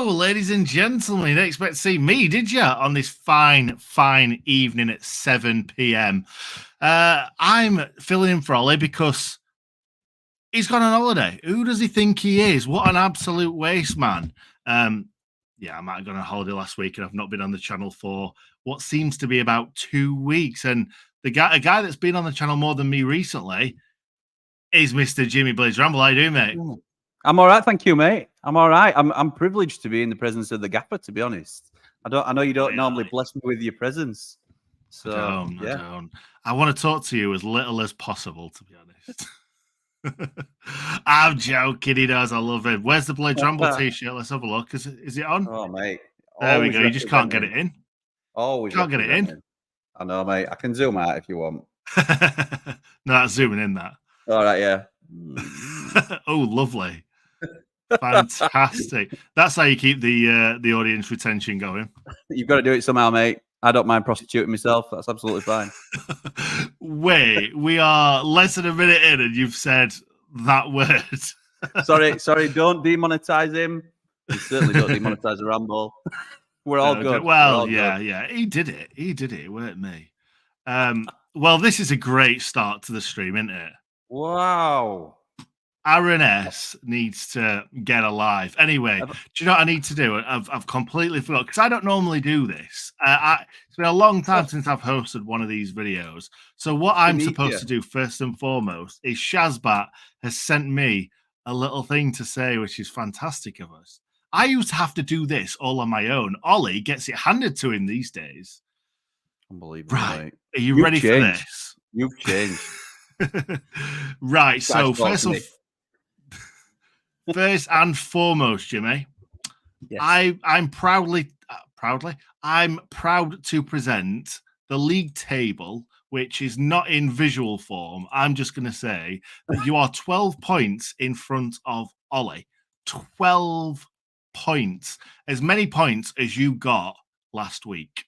Hello, ladies and gentlemen. You didn't expect to see me, did you, on this fine evening at 7 p.m. I'm filling in for Ollie because he's gone on holiday. Who does he think he is? What an absolute waste, man. Yeah, I might have gone on holiday last week and I've not been on the channel for what seems to be about 2 weeks. And a guy that's been on the channel more than me recently is Mr. Jimmy Blades Ramble. How you doing, mate? I'm all right, thank you, mate. I'm all right. I'm privileged to be in the presence of the gaffer, to be honest. I know you don't normally bless me with your presence. So I don't. I want to talk to you as little as possible, to be honest. I'm joking. He knows I love him. Where's the Blades Ramble t-shirt? Let's have a look. Is it on? Oh, mate. There we go. You just can't get it in. Always can't get it in. I know, mate. I can zoom out if you want. No, that's zooming in, that. All right, yeah. Oh, lovely. Fantastic. That's how you keep the audience retention going. You've got to do it somehow, mate. I don't mind prostituting myself. That's absolutely fine. Wait, we are less than a minute in and you've said that word. sorry, don't demonetize him. You certainly don't demonetize the Ramble. We're all good. Well, yeah. He did it. It weren't me. Well, this is a great start to the stream, isn't it? Wow. Aaron S needs to get alive. Anyway, do you know what I need to do? I've completely forgot because I don't normally do this. It's been a long time since I've hosted one of these videos. So what I'm supposed to do first and foremost is Shazbat has sent me a little thing to say, which is fantastic of us. I used to have to do this all on my own. Ollie gets it handed to him these days. Unbelievable. Right. Mate. Are you ready for this? You've changed. Right. So first and foremost, Jimmy, yes. I'm proud to present the league table, which is not in visual form. I'm just going to say that you are 12 points in front of Ollie. 12 points. As many points as you got last week.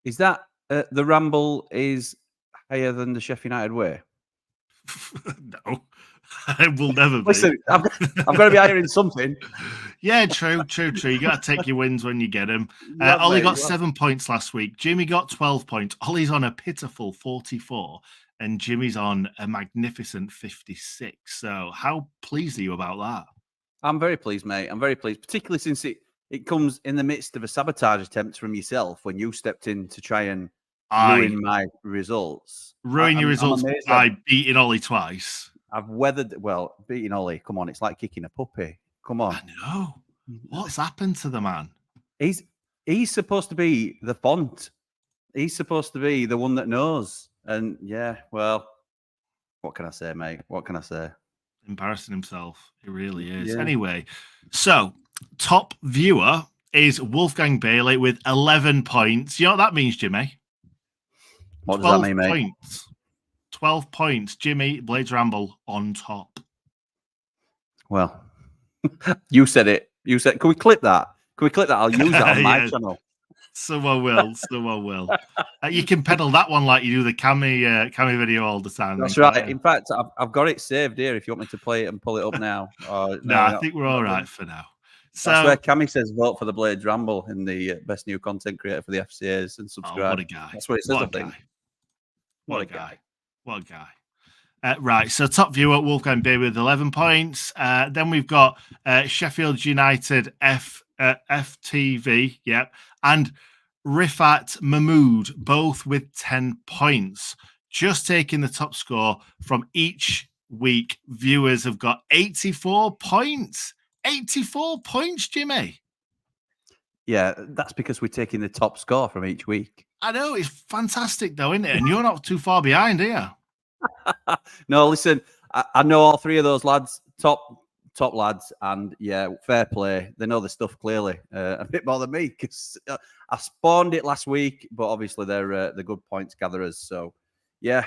Is that the Ramble is higher than the Sheffield United way? No. It will never be. Listen, I've got to be higher in something. Yeah, true. You got to take your wins when you get them. Ollie got 7 points last week. Jimmy got 12 points. Ollie's on a pitiful 44, and Jimmy's on a magnificent 56. So how pleased are you about that? I'm very pleased, mate. I'm very pleased, particularly since it comes in the midst of a sabotage attempt from yourself when you stepped in to try and ruin my results. Ruin your results by beating Ollie twice. I've weathered, beating Ollie, come on, it's like kicking a puppy. Come on. I know. What's happened to the man? He's supposed to be the font. He's supposed to be the one that knows. And yeah, well, what can I say, mate? What can I say? Embarrassing himself. He really is. Yeah. Anyway, so top viewer is Wolfgang Bailey with 11 points. You know what that means, Jimmy? What does that mean, mate? Points. 12 points. Jimmy Blades Ramble on top. Well, you said it. You said, can we clip that? Can we clip that? I'll use that on my channel. Someone will. You can pedal that one like you do the Cammy video all the time. That's right. In fact, I've got it saved here if you want me to play it and pull it up now. No, I think we're all right for now. So that's where Cammy says vote for the Blades Ramble in the best new content creator for the FCAs and subscribe. Oh, what a guy. That's what it says, I think. What a guy. Right, so top viewer, Wolfgang Bailey with 11 points. Then we've got Sheffield United FTV, and Rifat Mahmood, both with 10 points. Just taking the top score from each week, viewers have got 84 points. 84 points, Jimmy. Yeah, that's because we're taking the top score from each week. I know, it's fantastic though, isn't it? And you're not too far behind, are you? No, listen, I know all three of those lads, top lads, and yeah, fair play. They know the stuff clearly, a bit more than me because I spawned it last week, but obviously they're the good points gatherers. So yeah,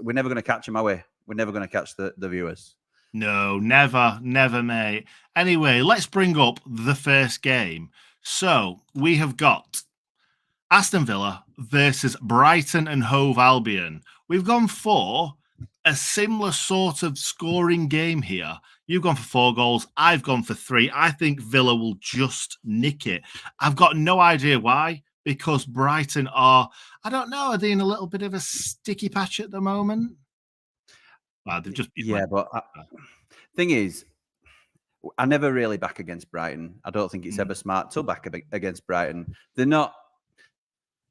we're never going to catch them, are we? We're never going to catch the viewers. No, never, mate. Anyway, let's bring up the first game. So we have got Aston Villa versus Brighton and Hove Albion. We've gone for a similar sort of scoring game here. You've gone for 4 goals. I've gone for 3. I think Villa will just nick it. I've got no idea why, because Brighton are, I don't know, are they in a little bit of a sticky patch at the moment? Well, they've just but thing is, I never really back against Brighton. I don't think it's ever smart to back against Brighton. They're not.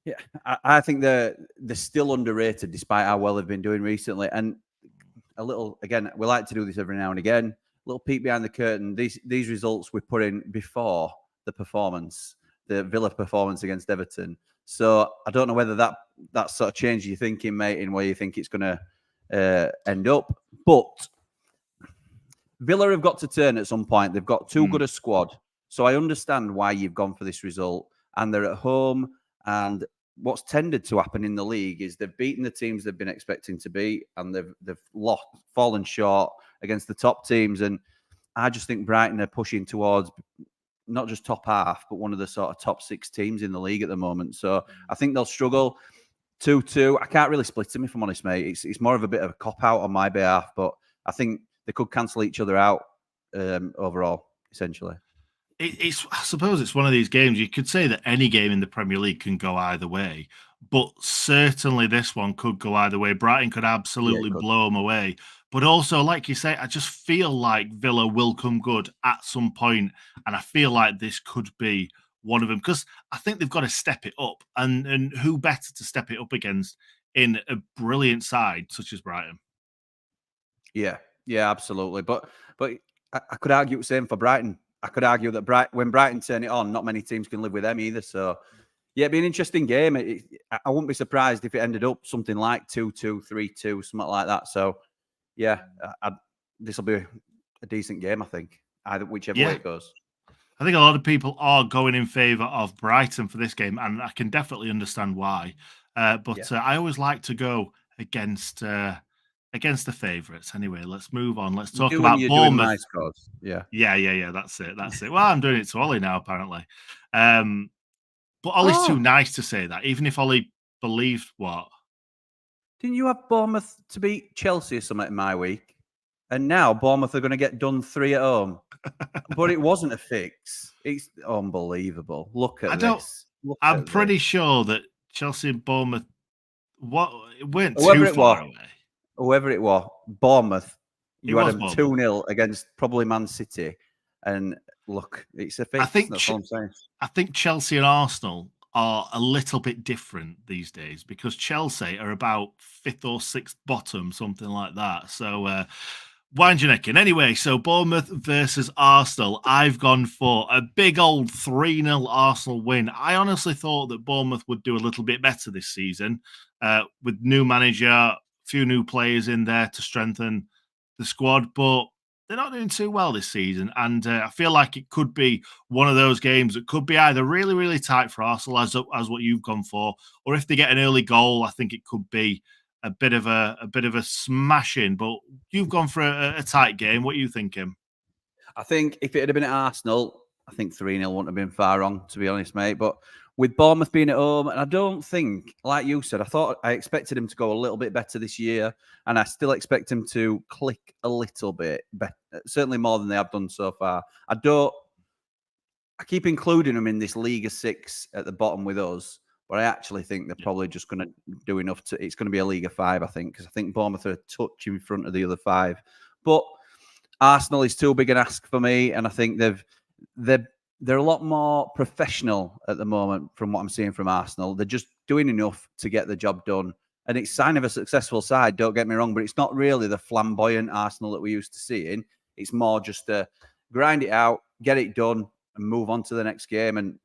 Yeah, I think they're still underrated despite how well they've been doing recently. And a little, again, we like to do this every now and again. A little peek behind the curtain. These results we put in before the performance, the Villa performance against Everton. So I don't know whether that sort of changes your thinking, mate, in where you think it's going to end up. But Villa have got to turn at some point. They've got too good a squad. So I understand why you've gone for this result. And they're at home. And what's tended to happen in the league is they've beaten the teams they've been expecting to beat, and they've fallen short against the top teams. And I just think Brighton are pushing towards not just top half, but one of the sort of top 6 teams in the league at the moment. So I think they'll struggle. 2-2. I can't really split them, if I'm honest, mate. It's more of a bit of a cop-out on my behalf, but I think they could cancel each other out overall, essentially. I suppose it's one of these games. You could say that any game in the Premier League can go either way, but certainly this one could go either way. Brighton could absolutely blow them away. But also, like you say, I just feel like Villa will come good at some point, and I feel like this could be one of them, because I think they've got to step it up. And who better to step it up against in a brilliant side such as Brighton? Yeah, absolutely. But I could argue the same for Brighton. I could argue that when Brighton turn it on, not many teams can live with them either. So, yeah, it'd be an interesting game. I wouldn't be surprised if it ended up something like 2-2, 3-2, something like that. So, yeah, this will be a decent game, I think, whichever way it goes. I think a lot of people are going in favour of Brighton for this game, and I can definitely understand why. But I always like to go against the favourites. Anyway, let's move on. Let's talk about Bournemouth. Yeah. That's it. Well, I'm doing it to Ollie now, apparently. But Ollie's too nice to say that, even if Ollie believed what? Didn't you have Bournemouth to beat Chelsea or something in my week? And now Bournemouth are going to get done 3 at home. But it wasn't a fix. It's unbelievable. Look at this. I'm pretty sure that Chelsea and Bournemouth weren't too far away. Whoever it was, Bournemouth, you had them 2-0 against probably Man City. And look, it's a fix. That's all I'm saying. I think Chelsea and Arsenal are a little bit different these days, because Chelsea are about 5th or 6th bottom, something like that. So, wind your neck in. Anyway, so Bournemouth versus Arsenal. I've gone for a big old 3-0 Arsenal win. I honestly thought that Bournemouth would do a little bit better this season with new manager, few new players in there to strengthen the squad, but they're not doing too well this season. And I feel like it could be one of those games that could be either really, really tight for Arsenal, as what you've gone for, or if they get an early goal, I think it could be a bit of a smashing. But you've gone for a tight game. What are you thinking? I think if it had been at Arsenal, I think 3-0 wouldn't have been far wrong, to be honest, mate. But with Bournemouth being at home, and I don't think, like you said, I expected him to go a little bit better this year, and I still expect him to click a little bit better, certainly more than they have done so far. I keep including them in this League of 6 at the bottom with us, but I actually think they're probably just going to do enough it's going to be a League of 5, I think, because I think Bournemouth are a touch in front of the other 5. But Arsenal is too big an ask for me, and I think they're a lot more professional at the moment from what I'm seeing from Arsenal. They're just doing enough to get the job done. And it's a sign of a successful side, don't get me wrong, but it's not really the flamboyant Arsenal that we used to seeing. It's more just to grind it out, get it done, and move on to the next game. And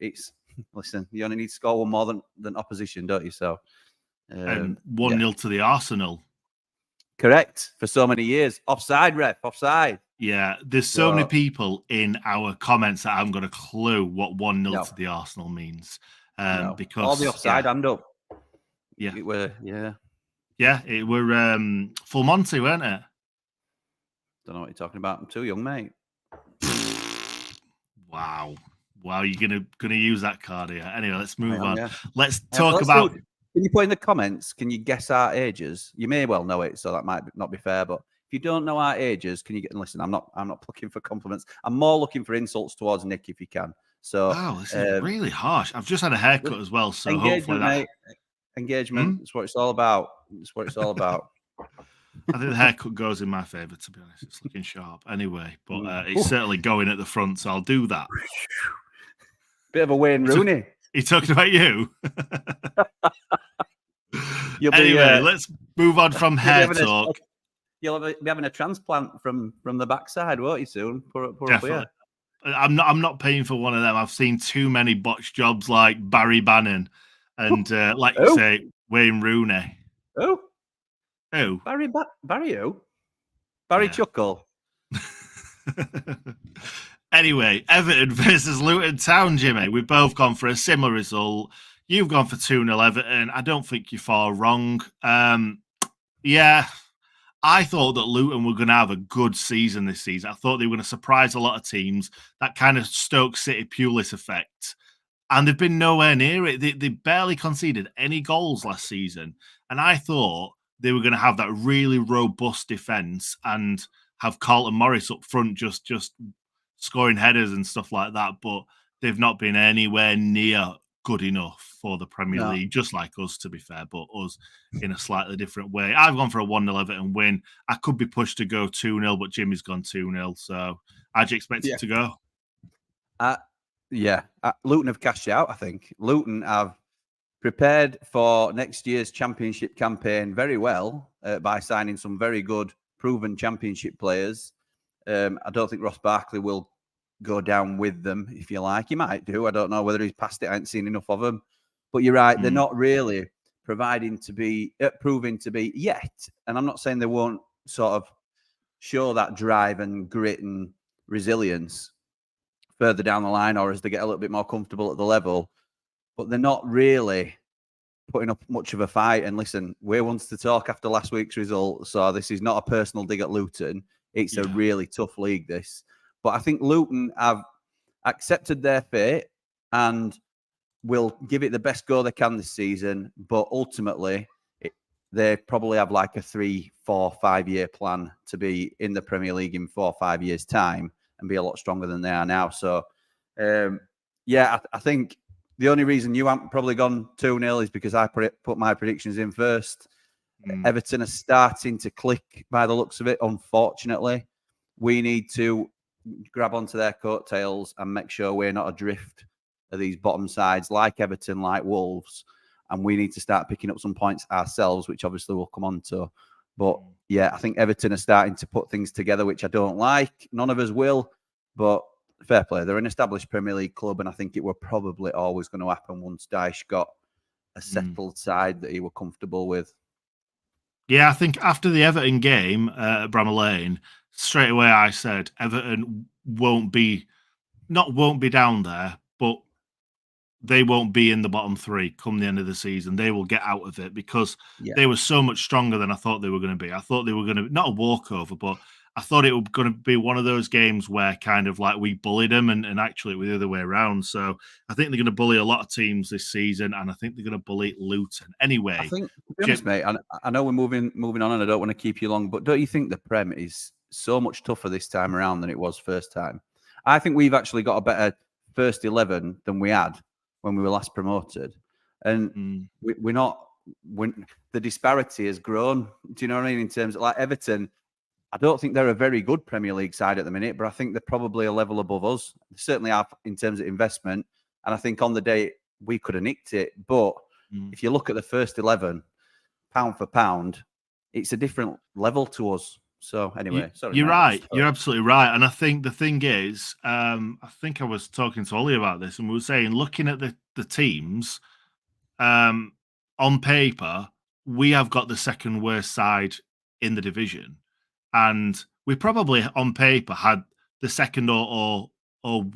listen, you only need to score one more than opposition, don't you? So, and 1-0 to the Arsenal. Correct. For so many years. Offside, ref. Offside. Yeah. There's so many people in our comments that haven't got a clue what 1-0 to the Arsenal means. Because all the offside hand up. Yeah. It were, it were full Monty, weren't it? Don't know what you're talking about. I'm too young, mate. Wow, you're gonna use that card here. Anyway, let's move on. Yeah. Let's talk about. Can you put in the comments? Can you guess our ages? You may well know it, so that might not be fair. But If you don't know our ages, can you get? And listen, I'm not looking for compliments. I'm more looking for insults towards Nick if you can. So, wow, this is really harsh. I've just had a haircut as well, so hopefully that mate, engagement. That's what it's all about. That's what it's all about. I think the haircut goes in my favour, to be honest. It's looking sharp anyway, but it's certainly going at the front, so I'll do that. Bit of a Wayne Rooney. He talking about you? Anyway, let's move on from hair talk. You'll be having a transplant from the backside, won't you, soon? Definitely. I'm not paying for one of them. I've seen too many botched jobs like Barry Bannon and, like you say, Wayne Rooney. Who? Barry who? Barry Chuckle. Anyway, Everton versus Luton Town, Jimmy. We've both gone for a similar result. You've gone for 2-0 Everton. I don't think you're far wrong. Yeah, I thought that Luton were going to have a good season this season. I thought they were going to surprise a lot of teams. That kind of Stoke City Pulis effect. And they've been nowhere near it. They barely conceded any goals last season. And I thought they were going to have that really robust defence and have Carlton Morris up front just scoring headers and stuff like that. But they've not been anywhere near good enough for the Premier League, just like us, to be fair, but us in a slightly different way. I've gone for a 1-0 Everton win. I could be pushed to go 2-0, but Jimmy's gone 2-0. So how'd you expect it to go? Luton have cashed out, I think. Luton have prepared for next year's championship campaign very well by signing some very good, proven championship players. I don't think Ross Barkley will go down with them, if you like. He might do. I don't know whether he's past it. I haven't seen enough of them. But you're right. They're not really proving to be yet. And I'm not saying they won't sort of show that drive and grit and resilience further down the line or as they get a little bit more comfortable at the level. But they're not really putting up much of a fight. And listen, we wants to talk after last week's result. So this is not a personal dig at Luton. It's a really tough league, this. But I think Luton have accepted their fate and will give it the best go they can this season. But ultimately, they probably have like a 3, 4, 5-year plan to be in the Premier League in 4 or 5 years' time and be a lot stronger than they are now. So, I think the only reason you haven't probably gone 2-0 is because I put my predictions in first. Everton are starting to click by the looks of it, unfortunately. We need to grab onto their coattails and make sure we're not adrift of these bottom sides like Everton, like Wolves. And we need to start picking up some points ourselves, which obviously we'll come on to. But I think Everton are starting to put things together, which I don't like. None of us will, but fair play. They're an established Premier League club, and I think it were probably always going to happen once Dyche got a settled side that he were comfortable with. Yeah, I think after the Everton game at Bramall Lane, straight away I said Everton won't be down there, but they won't be in the bottom 3 come the end of the season. They will get out of it because they were so much stronger than I thought they were going to be. I thought they were going to, not a walkover, but I thought it was going to be one of those games where kind of like we bullied them and actually it was the other way around. So I think they're going to bully a lot of teams this season and I think they're going to bully Luton. Anyway. I think, to be honest, mate, I know we're moving on and I don't want to keep you long, but don't you think the Prem is so much tougher this time around than it was first time? I think we've actually got a better first 11 than we had when we were last promoted. And the disparity has grown. Do you know what I mean? In terms of like Everton, I don't think they're a very good Premier League side at the minute, but I think they're probably a level above us. They certainly are in terms of investment. And I think on the day we could have nicked it. But if you look at the first 11, pound for pound, it's a different level to us. So anyway, you're right. You're absolutely right. And I think the thing is, I think I was talking to Ollie about this and we were saying, looking at the teams, on paper, we have got the second worst side in the division. And we probably, on paper, had the second or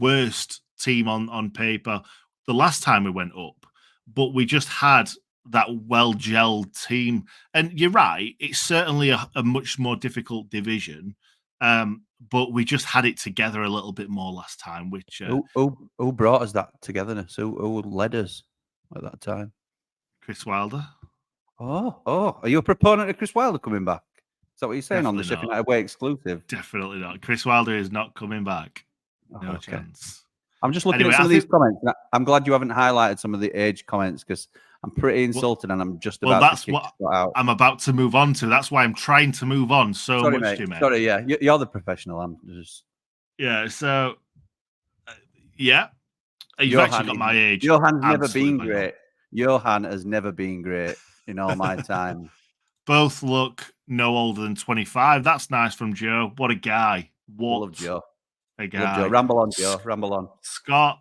worst team on paper the last time we went up. But we just had that well-gelled team. And you're right, it's certainly a much more difficult division. But we just had it together a little bit more last time, which... Who brought us that togetherness? Who led us at that time? Chris Wilder. Oh, are you a proponent of Chris Wilder coming back? that what you're saying on the Sheffield United away exclusive? Definitely not. Chris Wilder is not coming back. No chance. I'm just looking at some of these comments. I'm glad you haven't highlighted some of the age comments because I'm pretty insulted and I'm just about to kick out. I'm about to move on to. That's why I'm trying to move on much, mate. Jimmy. Sorry, yeah. You're the professional. I'm just... Yeah, so... yeah. You've actually got my age. Johan's never been great. Johan has never been great in all my time. Both look no older than 25. That's nice from Joe. What a guy. What love Joe. A guy. Love Joe. Ramble on, Joe. Ramble on. Scott.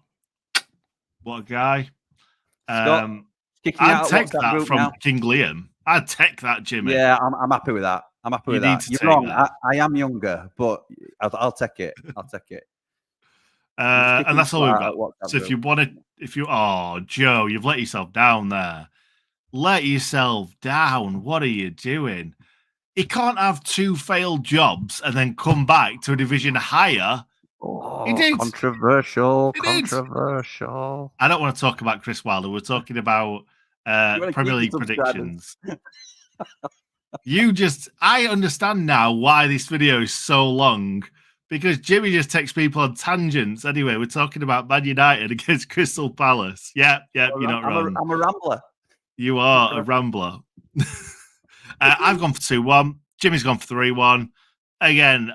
What a guy. Scott, I'd take that from King Liam. I'd take that, Jimmy. Yeah, I'm happy with that. I'm happy with that. You're wrong. I am younger, but I'll take it. I'll take it. And that's all we've got. So if you want to, oh, Joe, you've let yourself down there. Let yourself down. What are you doing? He can't have 2 failed jobs and then come back to a division higher. Oh, he did. Controversial. I don't want to talk about Chris Wilder. We're talking about Premier League predictions. I understand now why this video is so long. Because Jimmy just takes people on tangents. Anyway, we're talking about Man United against Crystal Palace. Yeah, you're not wrong. I'm a rambler. You are a rambler. I've gone for 2-1. Jimmy's gone for 3-1. Again,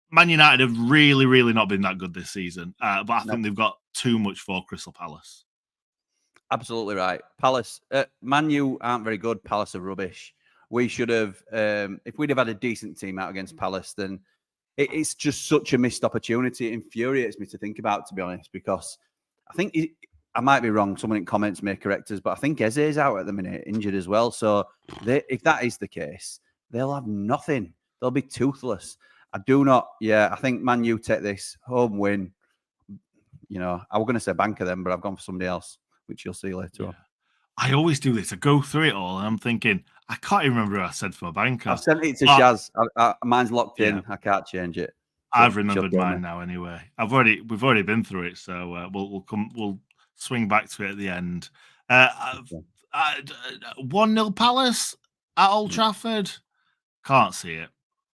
Man United have really, really not been that good this season. But I think they've got too much for Crystal Palace. Absolutely right. Palace, Man U aren't very good. Palace are rubbish. We should have, if we'd have had a decent team out against Palace, then it's just such a missed opportunity. It infuriates me to think about, to be honest, because I think I might be wrong. Someone in comments may correct us, but I think Eze is out at the minute, injured as well. So if that is the case, they'll have nothing. They'll be toothless. I think Man U take this home win. You know, I was going to say banker them, but I've gone for somebody else, which you'll see later on. I always do this. I go through it all and I'm thinking, I can't even remember what I said for my banker. I've sent it to Shaz. Mine's locked in. I can't change it. I've remembered mine now anyway. We've already been through it, so we'll swing back to it at the end. 1-0 Palace at Old Trafford. Can't see it.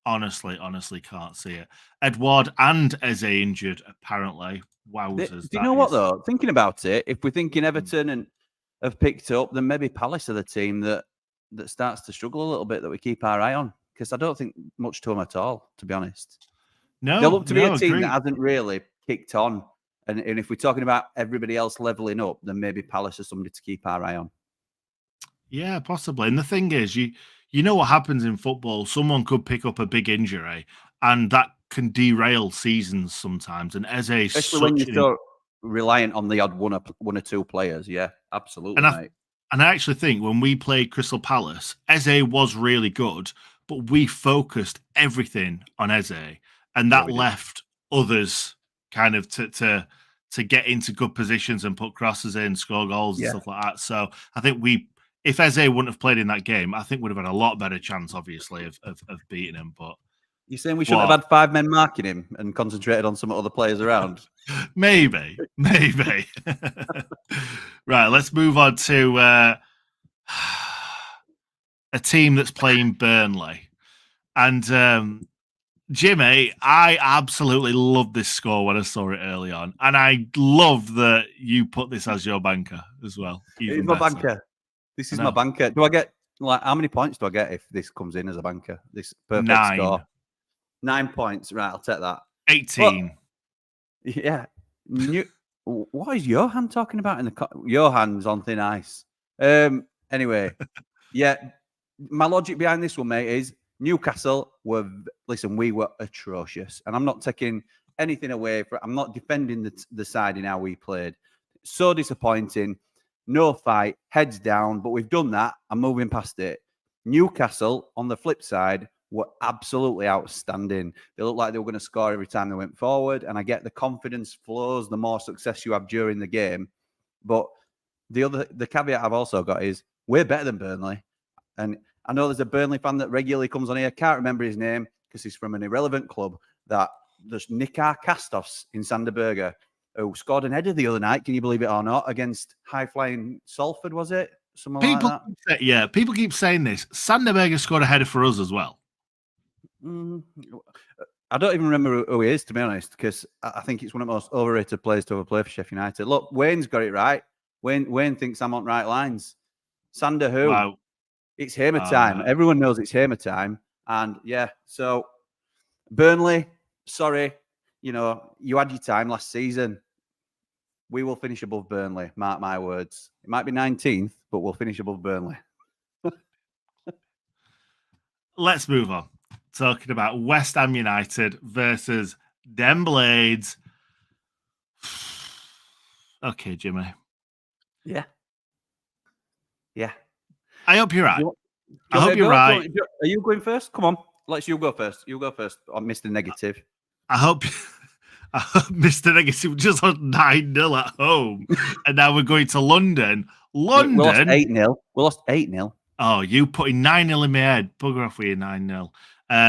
Honestly, can't see it. Edouard and Eze injured, apparently. Wowzers. Do you know what, though? Thinking about it, if we're thinking Everton and have picked up, then maybe Palace are the team that starts to struggle a little bit that we keep our eye on. Because I don't think much to them at all, to be honest. No, they look to be a team that hasn't really kicked on. And if we're talking about everybody else leveling up, then maybe Palace is somebody to keep our eye on. Yeah, possibly. And the thing is, you know what happens in football. Someone could pick up a big injury, and that can derail seasons sometimes. And Eze, especially when you're so reliant on the odd one or two players. Yeah, absolutely. And I actually think when we played Crystal Palace, Eze was really good, but we focused everything on Eze, and that left others kind of to get into good positions and put crosses in, score goals and stuff like that. So I think if Eze wouldn't have played in that game, I think we'd have had a lot better chance, obviously, of beating him. But you're saying we shouldn't have had 5 men marking him and concentrated on some other players around? Maybe. Right, let's move on to a team that's playing Burnley. And Jimmy, I absolutely loved this score when I saw it early on. And I love that you put this as your banker as well. It's my banker. This is my banker. Do I get, how many points do I get if this comes in as a banker? This perfect score. 9 points. Right, I'll take that. 18. But, yeah. What is Johan talking about in the... Johan's on thin ice. Anyway, my logic behind this one, mate, is Newcastle we were atrocious. And I'm not taking anything away from... I'm not defending the side in how we played. So disappointing. No fight, heads down, but we've done that. I'm moving past it. Newcastle, on the flip side, were absolutely outstanding. They looked like they were going to score every time they went forward, and I get the confidence flows the more success you have during the game. But the caveat I've also got is we're better than Burnley. And I know there's a Burnley fan that regularly comes on here. Can't remember his name because he's from an irrelevant club. That there's Nikar Kastovs in Sanderberger, who scored an header the other night, can you believe it or not, against high-flying Salford, was it? Something like that. Yeah, people keep saying this. Sanderberger scored a header for us as well. I don't even remember who he is, to be honest, because I think it's one of the most overrated players to ever play for Sheffield United. Look, Wayne's got it right. Wayne thinks I'm on right lines. Sander who? Wow. It's Hamer time. Everyone knows it's Hamer time. And yeah, so Burnley, sorry, you had your time last season. We will finish above Burnley, mark my words. It might be 19th, but we'll finish above Burnley. Let's move on. Talking about West Ham United versus Den Blades. Okay, Jimmy. Yeah. Yeah. I hope you're right. I hope you're right. Are you going first? Come on. Let's you go first. You go first. I'm Mr. Negative. I hope Mr. Negative just lost 9-0 at home. And now we're going to London. We lost 8-0. We lost 8-0. Oh, you putting 9-0 in my head. Bugger off with your 9-0.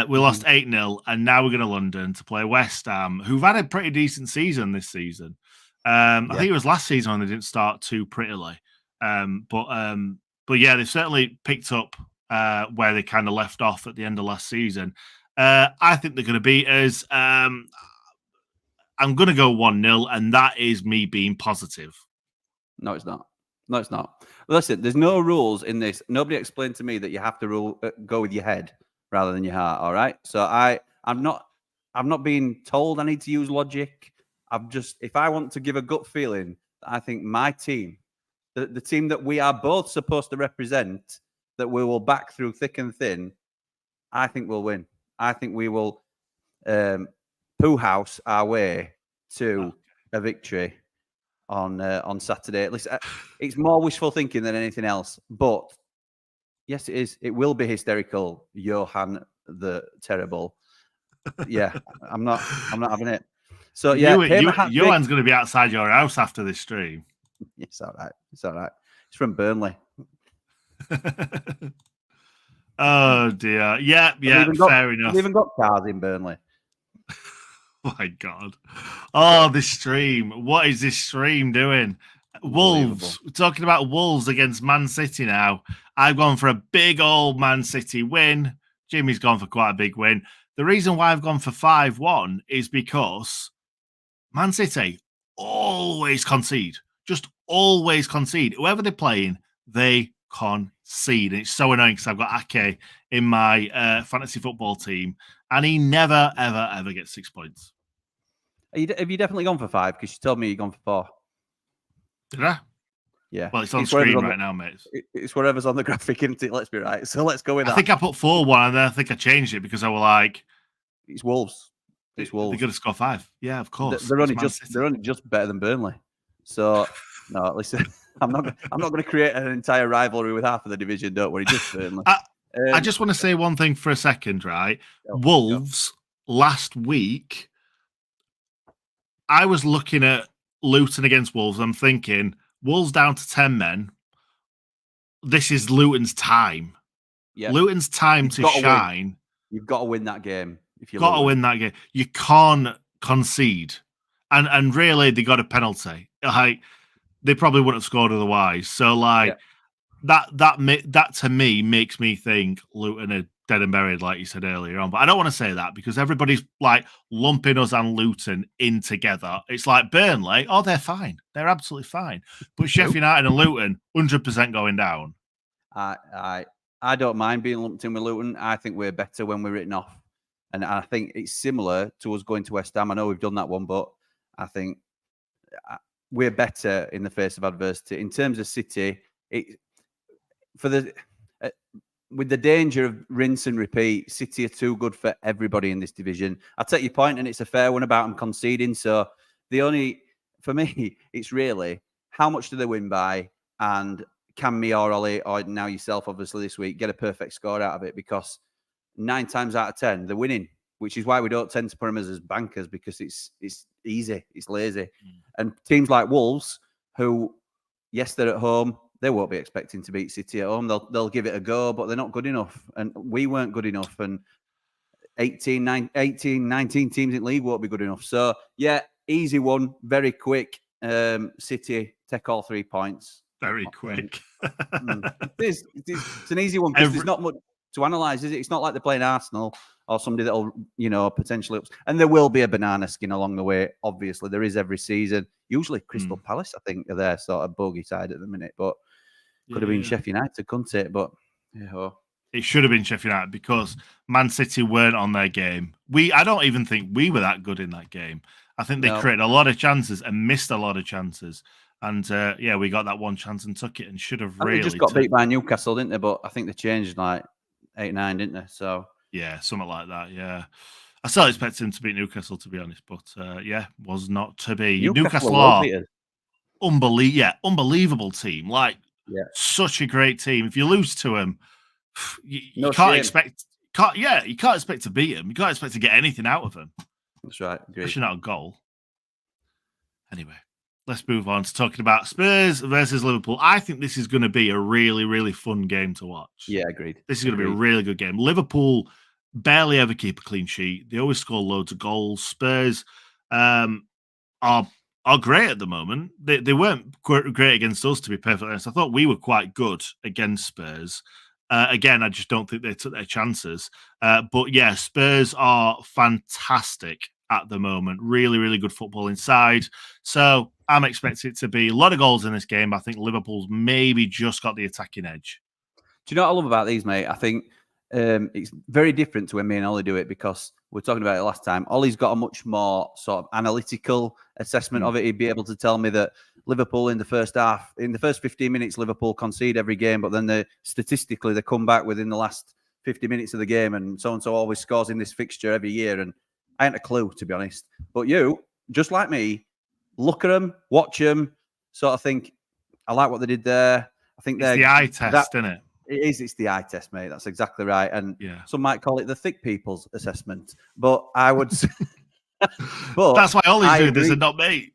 We lost 8-0, and now we're going to London to play West Ham, who've had a pretty decent season this season. I think it was last season when they didn't start too prettily. But yeah, they've certainly picked up where they kind of left off at the end of last season. I think they're going to beat us. I'm going to go 1-0, and that is me being positive. No, it's not. No, it's not. Listen, there's no rules in this. Nobody explained to me that you have to go with your head rather than your heart. All right. So I'm not being told I need to use logic. If I want to give a gut feeling, I think my team, the team that we are both supposed to represent, that we will back through thick and thin, I think we'll win. I think we will poo house our way to a victory on Saturday. At least it's more wishful thinking than anything else. But yes, it is. It will be hysterical. Johan the Terrible. Yeah, I'm not having it. So yeah, Johan's going to be outside your house after this stream. It's all right. It's all right. It's from Burnley. Oh dear. Yeah, fair enough. We've even got cars in Burnley. Oh my God. Oh, this stream. What is this stream doing? Wolves. We're talking about Wolves against Man City now. I've gone for a big old Man City win. Jimmy's gone for quite a big win. The reason why I've gone for 5-1 is because Man City always concede. Just always concede. Whoever they're playing, they concede. And it's so annoying because I've got Ake in my fantasy football team, and he never, ever, ever gets 6 points. Have you definitely gone for 5? Because you told me you've gone for 4. Did I? Yeah. Well, it's on screen right now, mate. It's whatever's on the graphic, isn't it? Let's be right. So let's go with that. I think I put 4-1, and then I think I changed it because I was like, it's Wolves. It's Wolves. They're going to score 5. Yeah, of course. They're only just better than Burnley. So no, listen, I'm not going to create an entire rivalry with half of the division. Don't worry, just Burnley. I just want to say one thing for a second, right? Wolves last week, I was looking at Luton against Wolves. I'm thinking, Wolves down to 10 men. This is Luton's time. Yep. Luton's time to shine. You've got to win that game. If you've got to win that game. You can't concede. And really, they got a penalty. Like, they probably wouldn't have scored otherwise. So, like, that to me makes me think Luton are dead and buried, like you said earlier on. But I don't want to say that because everybody's like lumping us and Luton in together. It's like Burnley, they're fine. They're absolutely fine. But Sheffield United and Luton, 100% going down. I don't mind being lumped in with Luton. I think we're better when we're written off. And I think it's similar to us going to West Ham. I know we've done that one, but I think we're better in the face of adversity. In terms of City, with the danger of rinse and repeat, City are too good for everybody in this division. I take your point, and it's a fair one about them conceding. So for me, it's really how much do they win by, and can me or Ollie, or now yourself, obviously this week, get a perfect score out of it? Because 9 times out of 10, they're winning, which is why we don't tend to put them as bankers, because it's easy, it's lazy. And teams like Wolves, who, yes, they're at home, they won't be expecting to beat City at home. They'll give it a go, but they're not good enough. And we weren't good enough. And 18, 19 teams in league won't be good enough. So, yeah, easy one, very quick. City take all 3 points. Very quick. It's an easy one because there's not much. to analyse, is it? It's not like they're playing Arsenal or somebody that'll, potentially... And there will be a banana skin along the way. Obviously, there is every season. Usually Crystal Palace, I think, are their sort of bogey side at the minute. But could have been Sheffield United, couldn't it? But, it should have been Sheffield United because Man City weren't on their game. I don't even think we were that good in that game. I think they created a lot of chances and missed a lot of chances. And, we got that one chance and took it and should have really... They just got beat by Newcastle, didn't they? But I think they changed like 8-9, didn't they? So... Yeah, something like that, yeah. I still expect him to beat Newcastle, to be honest. But, was not to be. Newcastle are unbelievable team. Like, such a great team. If you lose to them, you can't expect... you can't expect to beat them. You can't expect to get anything out of them. That's right. Agreed. Especially not a goal. Anyway, let's move on to talking about Spurs versus Liverpool. I think this is going to be a really, really fun game to watch. Yeah, agreed. This is going to be a really good game. Liverpool barely ever keep a clean sheet. They always score loads of goals. Spurs are great at the moment. They weren't great against us, to be perfectly honest. I thought we were quite good against Spurs. Again, I just don't think they took their chances. But yeah, Spurs are fantastic at the moment. Really, really good football inside. So I'm expecting it to be a lot of goals in this game. I think Liverpool's maybe just got the attacking edge. Do you know what I love about these, mate? I think it's very different to when me and Ollie do it because we were talking about it last time. Ollie's got a much more sort of analytical assessment of it. He'd be able to tell me that Liverpool in the first half, in the first 15 minutes, Liverpool concede every game, but then statistically they come back within the last 50 minutes of the game and so always scores in this fixture every year. And I ain't a clue, to be honest. But you, just like me, look at them, watch them, sort of think, I like what they did there. I think it's the eye test, isn't it? It is. It's the eye test, mate. That's exactly right. And some might call it the thick people's assessment. But I would say... but that's why Ollie's doing this and not me.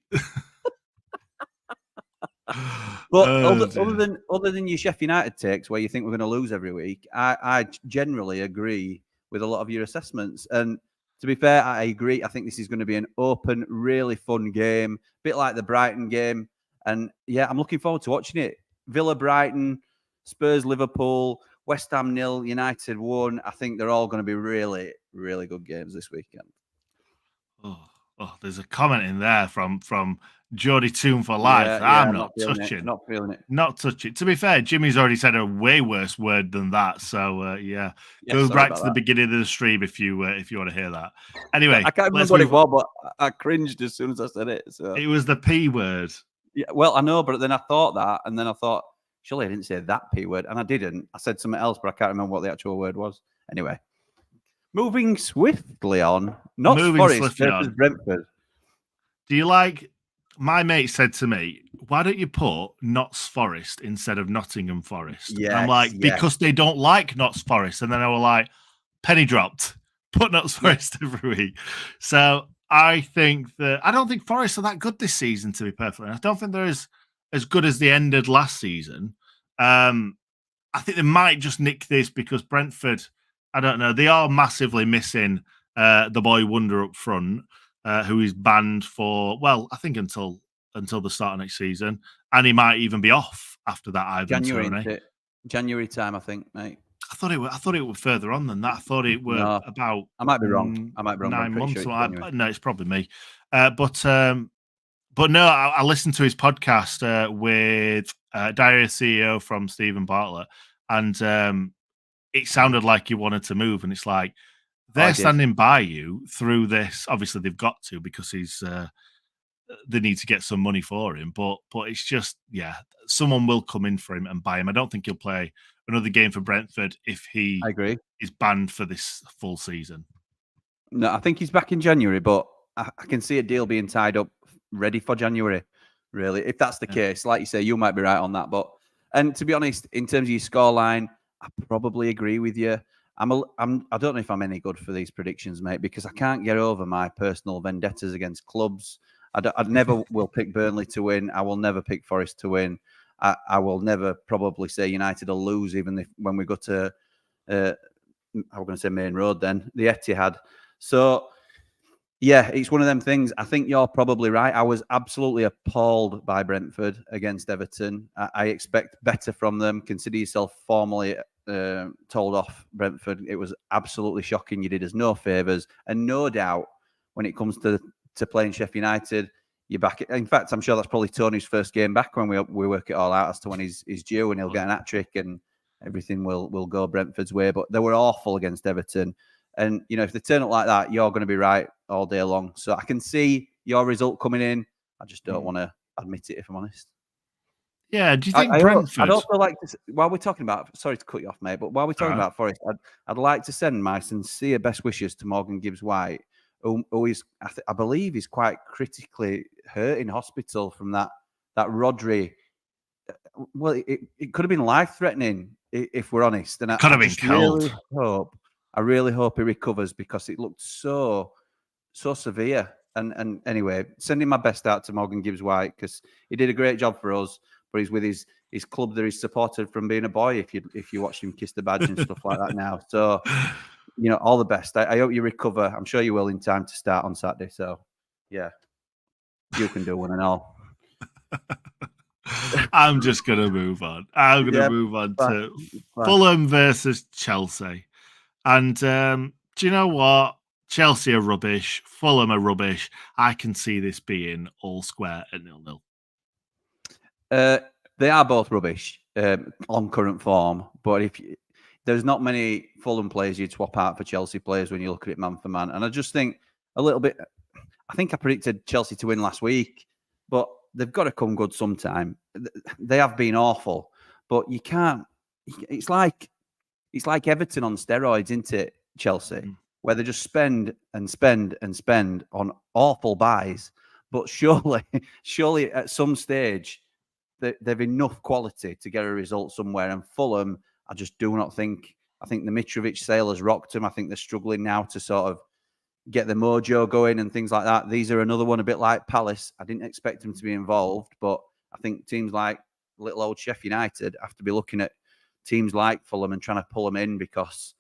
But other than your Sheffield United takes where you think we're going to lose every week, I generally agree with a lot of your assessments. And to be fair, I agree. I think this is going to be an open, really fun game, a bit like the Brighton game. And yeah, I'm looking forward to watching it. Villa, Brighton, Spurs, Liverpool, West Ham 0, United 1. I think they're all going to be really, really good games this weekend. Oh, there's a comment in there from Geordie Toon for life. I'm not touching. Not feeling it. Not touching. To be fair, Jimmy's already said a way worse word than that. So go back to the beginning of the stream if you want to hear that. Anyway, I can't remember what it was, but I cringed as soon as I said it. So it was the P word. Yeah, well, I know, but then I thought that, and then I thought, surely I didn't say that P word, and I didn't. I said something else, but I can't remember what the actual word was. Anyway, moving swiftly on. Not Forest versus Brentford. Do you like? My mate said to me, "Why don't you put Notts Forest instead of Nottingham Forest?" Yeah, I'm like, because they don't like Notts Forest, and then I was like, penny dropped. Put Notts Forest every week. So I don't think Forest are that good this season. To be perfectly honest, I don't think they're as good as they ended last season. I think they might just nick this because Brentford, I don't know, they are massively missing the boy wonder up front, who is banned for, well, I think until the start of next season, and he might even be off after that. Ivan January time, I think, mate. I thought it was further on than that. I thought it were about. I might be wrong. 9 months. Sure no, it's probably me. But no, I listened to his podcast with Diary CEO from Stephen Bartlett, and it sounded like he wanted to move. And it's like they're standing by you through this. Obviously, they've got to because they need to get some money for him. But it's just someone will come in for him and buy him. I don't think he'll play another game for Brentford if he is banned for this full season. No, I think he's back in January, but I can see a deal being tied up ready for January, really. If that's the case, like you say, you might be right on that. And to be honest, in terms of your scoreline, I probably agree with you. I don't know if I'm any good for these predictions, mate, because I can't get over my personal vendettas against clubs. I never will pick Burnley to win. I will never pick Forest to win. I will never probably say United will lose, even when we go to, I'm going to say Main Road then, the Etihad. So, yeah, it's one of them things. I think you're probably right. I was absolutely appalled by Brentford against Everton. I expect better from them. Consider yourself formally told off Brentford. It was absolutely shocking. You did us no favours, and no doubt when it comes to playing Sheffield United, you're back. In fact, I'm sure that's probably Tony's first game back when we work it all out as to when he's due, and he'll get an hat-trick and everything will go Brentford's way. But they were awful against Everton. And, you know, if they turn up like that, you're going to be right all day long. So I can see your result coming in. I just don't want to admit it, if I'm honest. Yeah, do you think Brentford... I'd also like to, while we're talking about, sorry to cut you off, mate, but while we're talking about Forest, I'd like to send my sincere best wishes to Morgan Gibbs-White, who is, I believe, is quite critically hurt in hospital from that Rodri. Well, it could have been life-threatening, if we're honest. And could have been killed. I really hope he recovers, because it looked so severe. And anyway, sending my best out to Morgan Gibbs-White, because he did a great job for us, but he's with his club that he's supported from being a boy, if you watched him kiss the badge and stuff like that now. So, you know, all the best. I hope you recover. I'm sure you will in time to start on Saturday. So, yeah, you can do one and all. I'm just going to move on. I'm going to move on to Fulham versus Chelsea. And do you know what? Chelsea are rubbish. Fulham are rubbish. I can see this being all square at 0-0. They are both rubbish on current form. But there's not many Fulham players you'd swap out for Chelsea players when you look at it man for man. And I just think a little bit... I think I predicted Chelsea to win last week, but they've got to come good sometime. They have been awful, but you can't... It's like Everton on steroids, isn't it, Chelsea? Where they just spend and spend and spend on awful buys. But surely at some stage, they've enough quality to get a result somewhere. And Fulham, I just do not think... I think the Mitrovic sale has rocked them. I think they're struggling now to sort of get the mojo going and things like that. These are another one a bit like Palace. I didn't expect them to be involved, but I think teams like little old Sheffield United have to be looking at teams like Fulham and trying to pull them in, because,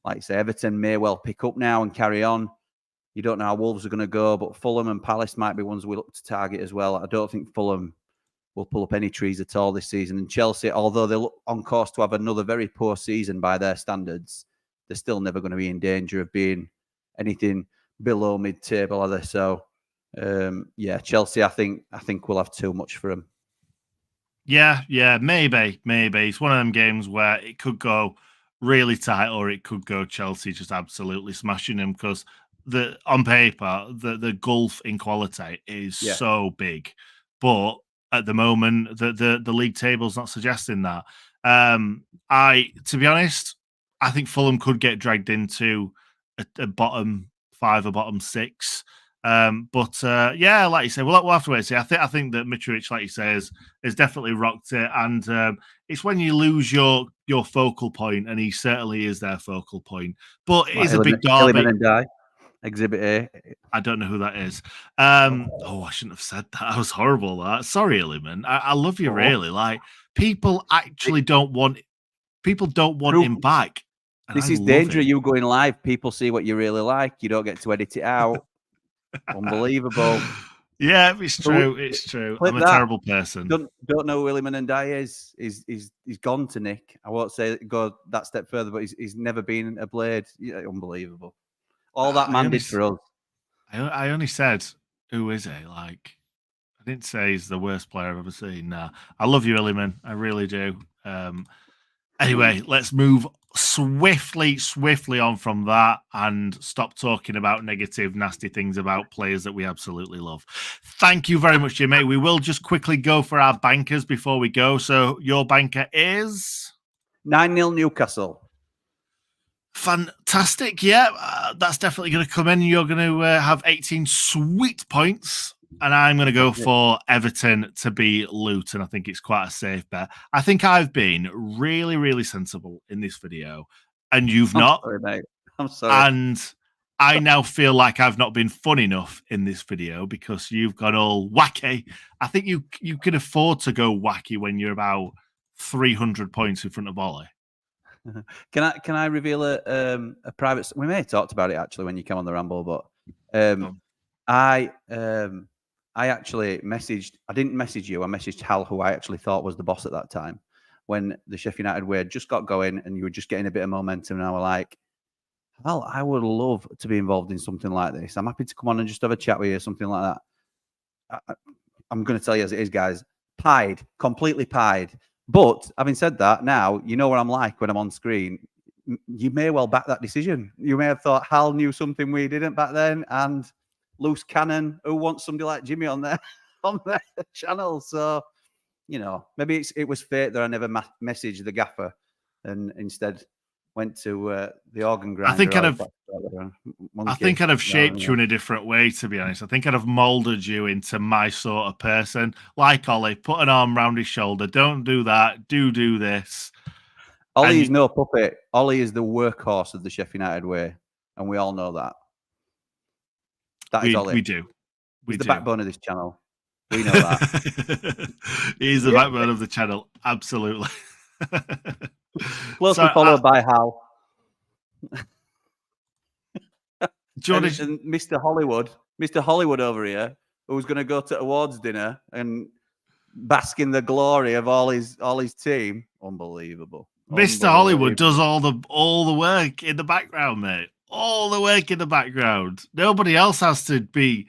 like I say, Everton may well pick up now and carry on. You don't know how Wolves are going to go, but Fulham and Palace might be ones we look to target as well. I don't think Fulham will pull up any trees at all this season. And Chelsea, although they look on course to have another very poor season by their standards, they're still never going to be in danger of being anything below mid-table, are they? So, yeah, Chelsea, I think will have too much for them. Yeah, maybe. It's one of them games where it could go really tight, or it could go Chelsea just absolutely smashing them, because on paper the gulf in quality is so big, but at the moment the league table's not suggesting that. To be honest, I think Fulham could get dragged into a bottom 5 or bottom 6. But like you say, we'll have to wait and see. I think that Mitrovic, like you say, has definitely rocked it, and it's when you lose your focal point, and he certainly is their focal point. But it is a big derby. Exhibit A. I don't know who that is. I shouldn't have said that. That was horrible. That. Sorry, Illiman. I love you, really. Like, people actually don't want him back. This is danger. You going live, people see what you really like. You don't get to edit it out. Unbelievable. Yeah, it's true. It's true. I'm a terrible person. Don't know who Illiman and Dye is. He's gone to Nick. I won't say go that step further, but he's never been a Blade. Yeah, unbelievable. All that man did for us. I only said, who is he? Like, I didn't say he's the worst player I've ever seen. Nah, I love you, Illiman. I really do. Anyway, let's move swiftly on from that and stop talking about negative, nasty things about players that we absolutely love. Thank you very much, Jimmy. We will just quickly go for our bankers before we go. So your banker is 9-0 Newcastle. Fantastic. Yeah, that's definitely going to come in. You're going to have 18 sweet points. And I'm going to go for Everton to be Luton. I think it's quite a safe bet. I think I've been really, really sensible in this video, and you've not. Sorry, mate. I'm sorry. And I now feel like I've not been fun enough in this video because you've gone all wacky. I think you can afford to go wacky when you're about 300 points in front of Ollie. Can I reveal a private? We may have talked about it actually when you came on the ramble, but I actually messaged. I didn't message you. I messaged Hal, who I actually thought was the boss at that time. when the Sheffield United way just got going and you were just getting a bit of momentum. And I was like, well, I would love to be involved in something like this. I'm happy to come on and just have a chat with you, something like that. I'm going to tell you as it is, guys. Pied, completely pied. But having said that, now you know what I'm like when I'm on screen. You may well back that decision. You may have thought Hal knew something we didn't back then, and loose cannon who wants somebody like Jimmy on their channel. So, you know, maybe it was fate that I never messaged the gaffer and instead went to the organ grinder. I think I'd have shaped you in a different way, to be honest. I think I'd have molded you into my sort of person. Like Ollie, put an arm round his shoulder. Don't do that. Do this. Ollie is no puppet. Ollie is the workhorse of the Sheffield United way. And we all know that. That is Ollie. We do. He's the backbone of this channel. We know that. He's the backbone of the channel. Absolutely. Closely followed by Hal. George and Mr. Hollywood over here, who's going to go to awards dinner and bask in the glory of all his team. Unbelievable. Mr. Hollywood does all the work in the background, mate. All the work in the background. Nobody else has to be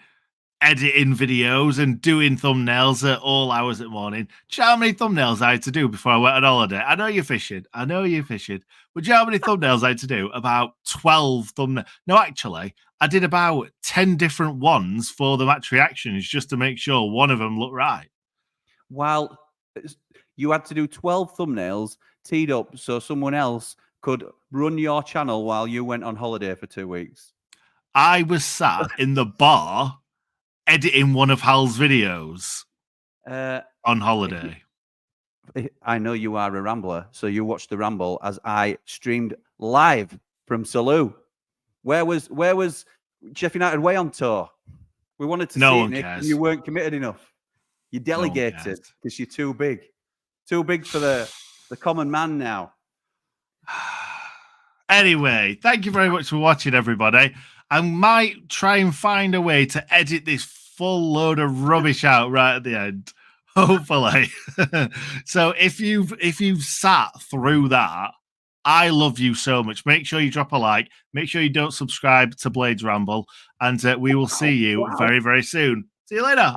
editing videos and doing thumbnails at all hours of the morning. Do you know how many thumbnails I had to do before I went on holiday? I know you're fishing. But do you know how many thumbnails I had to do? About 12 thumbnails. No, actually, I did about 10 different ones for the match reactions just to make sure one of them looked right. While you had to do 12 thumbnails teed up so someone else could run your channel while you went on holiday for 2 weeks. I was sat in the bar editing one of Hal's videos on holiday. I know you are a rambler, so you watched the ramble as I streamed live from Salou. Where was Sheffield United way on tour? We wanted to see it, Nick, and you weren't committed enough. You delegated because you're too big. Too big for the common man now. Anyway, thank you very much for watching, everybody. I might try and find a way to edit this full load of rubbish out right at the end. Hopefully. So if you've sat through that, I love you so much. Make sure you drop a like. Make sure you don't subscribe to Blades Ramble. And we will see you very, very soon. See you later.